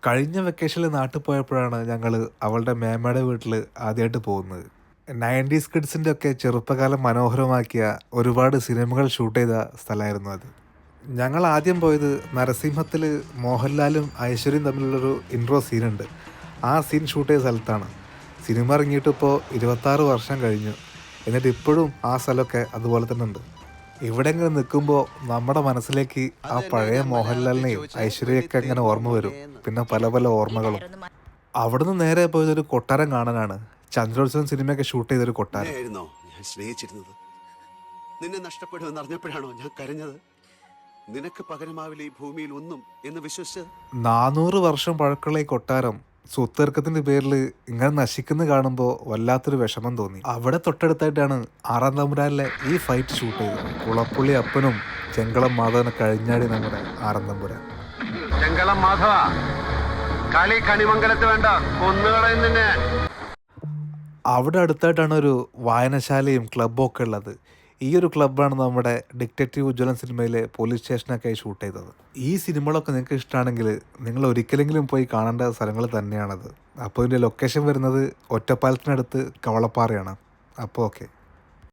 കഴിഞ്ഞ വെക്കേഷനിൽ നാട്ടിൽ പോയപ്പോഴാണ് ഞങ്ങൾ അവളുടെ മേമ്മയുടെ വീട്ടിൽ ആദ്യമായിട്ട് പോകുന്നത്. 90s കിഡ്സിൻ്റെ ഒക്കെ ചെറുപ്പകാലം മനോഹരമാക്കിയ ഒരുപാട് സിനിമകൾ ഷൂട്ട് ചെയ്ത സ്ഥലമായിരുന്നു അത്. ഞങ്ങൾ ആദ്യം പോയത് നരസിംഹത്തിൽ മോഹൻലാലും ഐശ്വര്യയും തമ്മിലുള്ളൊരു ഇൻട്രോ സീനുണ്ട്. ആ സീൻ ഷൂട്ട് ചെയ്ത സ്ഥലത്താണ്. സിനിമ ഇറങ്ങിയിട്ടിപ്പോൾ 26 വർഷം കഴിഞ്ഞു. എന്നിട്ട് ഇപ്പോഴും ആ സ്ഥലമൊക്കെ അതുപോലെ തന്നെ ഉണ്ട്. ഇവിടെ ഇങ്ങനെ നിൽക്കുമ്പോൾ നമ്മുടെ മനസ്സിലേക്ക് ആ പഴയ മോഹൻലാലിനെയും ഐശ്വര്യയൊക്കെ ഇങ്ങനെ ഓർമ്മ വരും. പിന്നെ പല പല ഓർമ്മകളും. അവിടുന്ന് നേരെ പോയതൊരു കൊട്ടാരം കാണാനാണ്. ചന്ദ്രോത്സവം സിനിമയൊക്കെ ഷൂട്ട് ചെയ്തൊരു കൊട്ടാരം. ഞാൻ സ്നേഹിച്ചിരുന്നത് നിന്നെ നഷ്ടപ്പെടുമെന്ന് അറിഞ്ഞപ്പോഴാണോ ഞാൻ കരഞ്ഞത്? നിനക്ക് പകരമാവില്ല ഈ ഭൂമിയിൽ ഒന്നും എന്ന് വിശ്വസിച്ചത്. 400 വർഷം പഴക്കമുള്ള ഈ കൊട്ടാരം സ്വത്തർക്കത്തിന്റെ പേരിൽ ഇങ്ങനെ നശിക്കുന്ന കാണുമ്പോൾ വല്ലാത്തൊരു വിഷമം തോന്നി. അവിടെ തൊട്ടടുത്തായിട്ടാണ് 6-ാം തമ്പുരാനിലെ ഈ ഫൈറ്റ് ഷൂട്ട് ചെയ്തത്. കുളപ്പുള്ളി അപ്പനും ചെങ്കളം മാധവനെ കഴിഞ്ഞാടി നമ്മുടെ 6-ാം തമ്പുരാൻ. ചെങ്കളം മാധവ, കളി കണിമംഗലത്ത് വേണ്ട, കൊന്നുകളയുന്നതിന്. അവിടെ അടുത്തായിട്ടാണ് ഒരു വായനശാലയും ക്ലബ്ബും ഒക്കെ ഉള്ളത്. ഈ ഒരു ക്ലബ്ബാണ് നമ്മുടെ ഡിറ്റക്റ്റീവ് ഉജ്ജ്വലൻ സിനിമയിലെ പോലീസ് സ്റ്റേഷനൊക്കെ ഷൂട്ട് ചെയ്തത്. ഈ സിനിമകളൊക്കെ നിങ്ങൾക്ക് ഇഷ്ടമാണെങ്കിൽ നിങ്ങൾ ഒരിക്കലെങ്കിലും പോയി കാണേണ്ട സ്ഥലങ്ങൾ തന്നെയാണത്. അപ്പോൾ ഇതിൻ്റെ ലൊക്കേഷൻ വരുന്നത് ഒറ്റപ്പാലത്തിനടുത്ത് കവളപ്പാറയാണ്. അപ്പോൾ ഓക്കെ.